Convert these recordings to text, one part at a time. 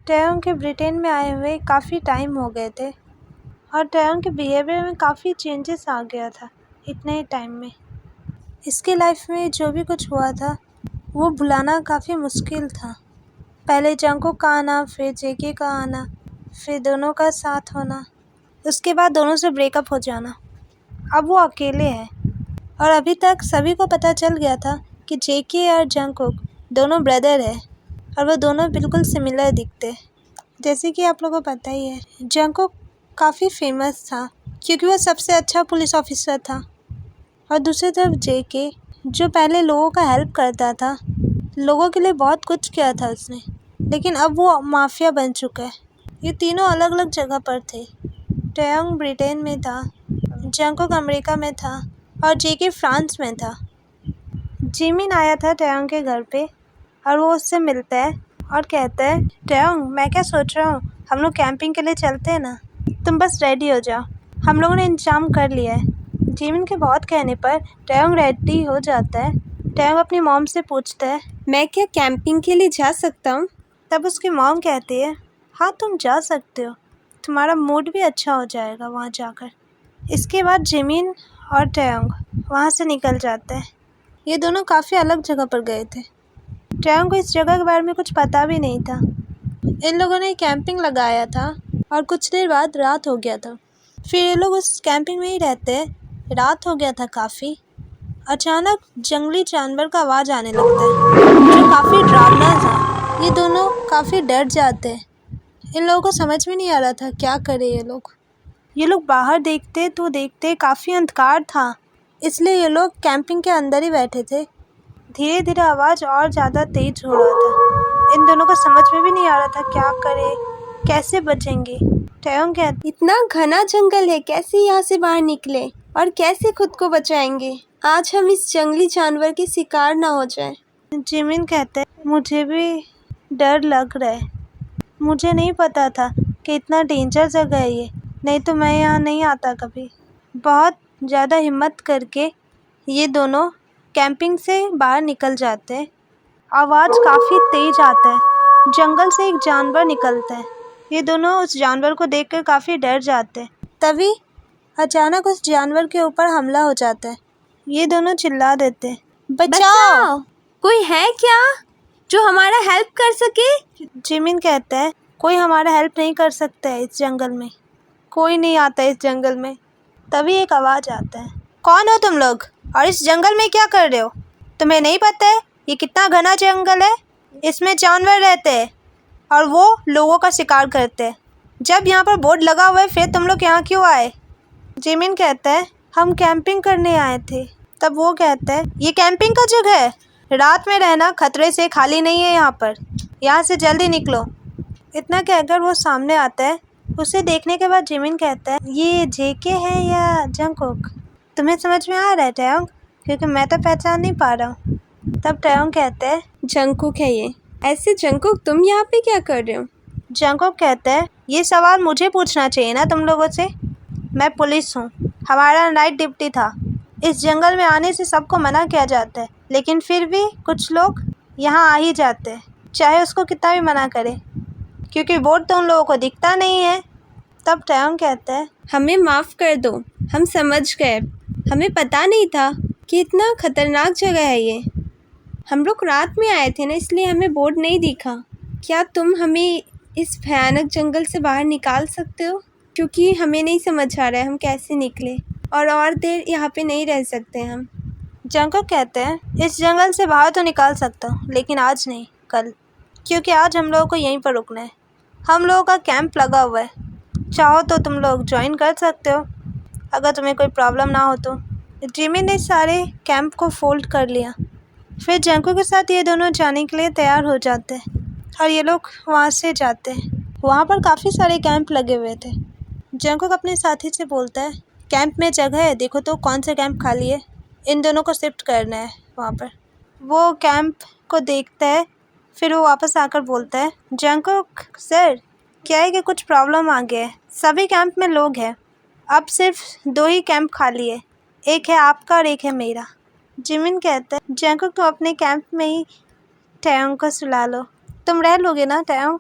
टैयोंग के ब्रिटेन में आए हुए काफ़ी टाइम हो गए थे और टैयोंग के बिहेवियर में काफ़ी चेंजेस आ गया था इतने ही टाइम में। इसके लाइफ में जो भी कुछ हुआ था वो भुलाना काफ़ी मुश्किल था। पहले जंगकुक का आना, फिर जेके का आना, फिर दोनों का साथ होना, उसके बाद दोनों से ब्रेकअप हो जाना। अब वो अकेले है और अभी तक सभी को पता चल गया था कि जेके और जंगकुक दोनों ब्रदर है और वो दोनों बिल्कुल सिमिलर दिखते। जैसे कि आप लोगों को पता ही है, जंगकुक काफ़ी फेमस था क्योंकि वो सबसे अच्छा पुलिस ऑफिसर था और दूसरी तरफ जेके जो पहले लोगों का हेल्प करता था, लोगों के लिए बहुत कुछ किया था उसने, लेकिन अब वो माफिया बन चुका है। ये तीनों अलग अलग जगह पर थे। टैयोंग ब्रिटेन में था, जंगकुक अमेरिका में था और जेके फ्रांस में था। जिमिन आया था टैयोंग के घर पे और वो उससे मिलता है और कहता है, टैयोंग मैं क्या सोच रहा हूँ, हम लोग कैंपिंग के लिए चलते हैं ना, तुम बस रेडी हो जाओ, हम लोगों ने इंतजाम कर लिया है। जिमिन के बहुत कहने पर टैयोंग रेडी हो जाता है। टैयोंग अपनी मॉम से पूछता है, मैं क्या कैंपिंग के लिए जा सकता हूँ? तब उसकी मॉम कहती है, हाँ तुम जा सकते हो, तुम्हारा मूड भी अच्छा हो जाएगा वहाँ जाकर। इसके बाद जिमिन और टैयोंग वहाँ से निकल जाते हैं। ये दोनों काफ़ी अलग जगह पर गए थे। टैयोंग को इस जगह के बारे में कुछ पता भी नहीं था। इन लोगों ने कैंपिंग लगाया था और कुछ देर बाद रात हो गया था। फिर ये लोग उस कैंपिंग में ही रहते। रात हो गया था काफ़ी। अचानक जंगली जानवर का आवाज़ आने लगता है जो काफ़ी डरावना था। ये दोनों काफ़ी डर जाते हैं। इन लोगों को समझ में नहीं आ रहा था क्या करे ये लोग बाहर देखते तो देखते काफ़ी अंधकार था, इसलिए ये लोग कैंपिंग के अंदर ही बैठे थे। धीरे धीरे आवाज़ और ज़्यादा तेज हो रहा था। इन दोनों को समझ में भी नहीं आ रहा था क्या करे, कैसे बचेंगे। टैयोंग कहती, इतना घना जंगल है, कैसे यहाँ से बाहर निकले और कैसे खुद को बचाएंगे? आज हम इस जंगली जानवर के शिकार ना हो जाए। जिमिन कहते हैं, मुझे भी डर लग रहा है, मुझे नहीं पता था कि इतना डेंजर जगह है ये, नहीं तो मैं यहाँ नहीं आता कभी। बहुत ज़्यादा हिम्मत करके ये दोनों कैंपिंग से बाहर निकल जाते हैं। आवाज़ काफ़ी तेज आता है, जंगल से एक जानवर निकलता है। ये दोनों उस जानवर को देखकर काफ़ी डर जाते हैं। तभी अचानक उस जानवर के ऊपर हमला हो जाता है। ये दोनों चिल्ला देते हैं, बचाओ! कोई है क्या जो हमारा हेल्प कर सके? जिमिन कहता है, कोई हमारा हेल्प नहीं कर सकता है इस जंगल में, कोई नहीं आता इस जंगल में। तभी एक आवाज़ आता है, कौन हो तुम लोग और इस जंगल में क्या कर रहे हो? तुम्हें नहीं पता है ये कितना घना जंगल है? इसमें जानवर रहते हैं और वो लोगों का शिकार करते हैं। जब यहाँ पर बोर्ड लगा हुआ है फिर तुम लोग यहाँ क्यों आए? जिमिन कहता है, हम कैंपिंग करने आए थे। तब वो कहता है, ये कैंपिंग का जगह है, रात में रहना खतरे से खाली नहीं है यहाँ पर, यहाँ से जल्दी निकलो। इतना कहकर वो सामने आता है। उसे देखने के बाद जिमिन कहता है, ये जेके है या जंगकुक? तुम्हें समझ में आ रहा है टैयोंग? क्योंकि मैं तो पहचान नहीं पा रहा हूँ। तब टैयोंग कहते हैं, जंगकुक है ये। ऐसे जंगकुक, तुम यहाँ पे क्या कर रहे हो? जंगकुक कहते हैं, ये सवाल मुझे पूछना चाहिए ना तुम लोगों से, मैं पुलिस हूँ, हमारा नाइट ड्यूटी था। इस जंगल में आने से सबको मना किया जाता है, लेकिन फिर भी कुछ लोग यहाँ आ ही जाते हैं, चाहे उसको कितना भी मना करे, क्योंकि बोर्ड तो उन लोगों को दिखता नहीं है। तब टैयोंग कहता है, हमें माफ़ कर दो, हम समझ गए, हमें पता नहीं था कि इतना खतरनाक जगह है ये। हम लोग रात में आए थे ना, इसलिए हमें बोर्ड नहीं दिखा। क्या तुम हमें इस भयानक जंगल से बाहर निकाल सकते हो? क्योंकि हमें नहीं समझ आ रहा है हम कैसे निकले और देर यहाँ पे नहीं रह सकते हम। जंगकुक कहते हैं, इस जंगल से बाहर तो निकाल सकता हूँ, लेकिन आज नहीं, कल, क्योंकि आज हम लोगों को यहीं पर रुकना है। हम लोगों का कैंप लगा हुआ है, चाहो तो तुम लोग ज्वाइन कर सकते हो अगर तुम्हें कोई प्रॉब्लम ना हो तो। जिमी ने सारे कैंप को फोल्ड कर लिया। फिर जंगकुक के साथ ये दोनों जाने के लिए तैयार हो जाते हैं और ये लोग वहाँ से जाते हैं। वहाँ पर काफ़ी सारे कैंप लगे हुए थे। जंगकुक अपने साथी से बोलता है, कैंप में जगह है, देखो तो कौन से कैंप खाली है, इन दोनों को शिफ्ट करना है वहाँ पर। वो कैंप को देखता है, फिर वो वापस आकर बोलता है, जंगकुक सर, क्या है कि कुछ प्रॉब्लम आ गया है, सभी कैंप में लोग हैं, अब सिर्फ 2 ही कैंप खाली है, एक है आपका और एक है मेरा। जिमिन कहता है, जंगकुक तुम अपने कैंप में ही टैयोंग को सुला लो, तुम रह लोगे ना टैयोंग?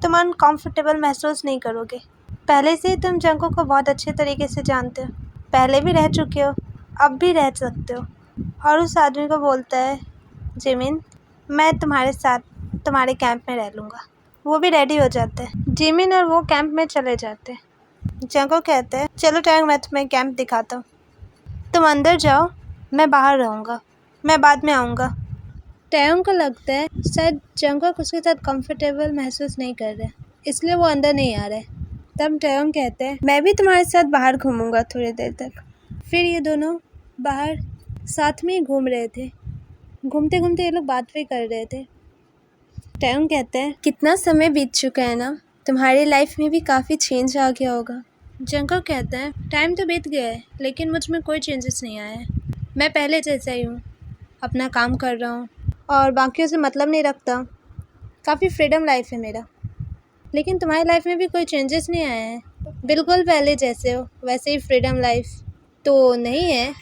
तुम अनकम्फर्टेबल महसूस नहीं करोगे। पहले से ही तुम जंको को बहुत अच्छे तरीके से जानते हो, पहले भी रह चुके हो, अब भी रह सकते हो। और उस आदमी को बोलता है, जिमिन मैं तुम्हारे साथ तुम्हारे कैंप में रह लूँगा। वो भी रेडी हो जाते हैं। जिमिन और वो कैंप में चले जाते हैं। जंको कहते हैं, चलो टैंग मैं तुम्हें कैंप दिखाता हूँ, तुम अंदर जाओ, मैं बाहर रहूँगा, मैं बाद में आऊँगा। टैंग को लगता है शायद जंको उसके साथ कंफर्टेबल महसूस नहीं कर रहे, इसलिए वो अंदर नहीं आ रहे। तब टैंग कहते हैं, मैं भी तुम्हारे साथ बाहर घूमूंगा थोड़ी देर तक। फिर ये दोनों बाहर साथ में ही घूम रहे थे। घूमते घूमते ये लोग बात भी कर रहे थे। टैंग कहते हैं, कितना समय बीत चुका है ना, तुम्हारी लाइफ में भी काफ़ी चेंज आ गया होगा। जंको कहते हैं, टाइम तो बीत गया है, लेकिन मुझ में कोई चेंजेस नहीं आया है। मैं पहले जैसा ही हूँ, अपना काम कर रहा हूँ और बाकियों से मतलब नहीं रखता। काफ़ी फ्रीडम लाइफ है मेरा। लेकिन तुम्हारी लाइफ में भी कोई चेंजेस नहीं आए हैं, बिल्कुल पहले जैसे हो वैसे ही फ्रीडम लाइफ तो नहीं है।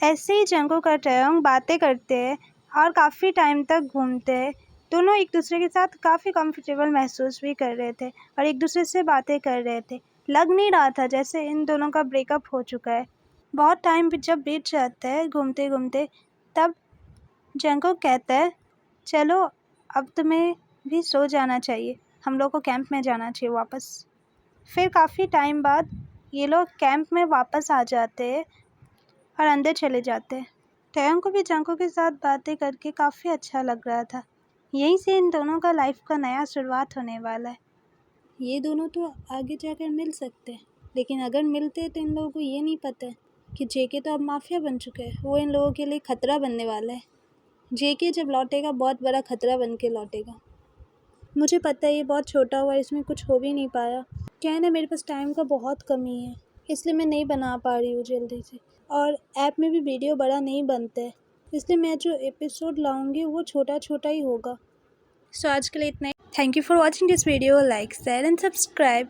ऐसे ही जंको का टैंग बातें करते हैं और काफ़ी टाइम तक घूमते हैं। दोनों एक दूसरे के साथ काफ़ी कंफर्टेबल महसूस भी कर रहे थे और एक दूसरे से बातें कर रहे थे। लग नहीं रहा था जैसे इन दोनों का ब्रेकअप हो चुका है। बहुत टाइम जब बीत जाता है घूमते घूमते, तब जंको कहता है, चलो अब तुम्हें भी सो जाना चाहिए, हम लोग को कैंप में जाना चाहिए वापस। फिर काफ़ी टाइम बाद ये लोग कैंप में वापस आ जाते हैं और अंदर चले जाते हैं। टैंग को भी जंको के साथ बातें करके काफ़ी अच्छा लग रहा था। यहीं से इन दोनों का लाइफ का नया शुरुआत होने वाला है। ये दोनों तो आगे जाकर मिल सकते हैं, लेकिन अगर मिलते हैं तो इन लोगों को ये नहीं पता है कि जेके तो अब माफिया बन चुका है। वो इन लोगों के लिए खतरा बनने वाला है। जेके जब लौटेगा बहुत बड़ा खतरा बन के लौटेगा। मुझे पता है ये बहुत छोटा हुआ, इसमें कुछ हो भी नहीं पाया। क्या है ना, मेरे पास टाइम का बहुत कमी है, इसलिए मैं नहीं बना पा रही हूँ जल्दी से। और ऐप में भी वीडियो बड़ा नहीं बनता है, इसलिए मैं जो एपिसोड लाऊंगी वो छोटा छोटा ही होगा। सो आज के लिए इतना ही। Thank you for watching this video. Like, share and subscribe.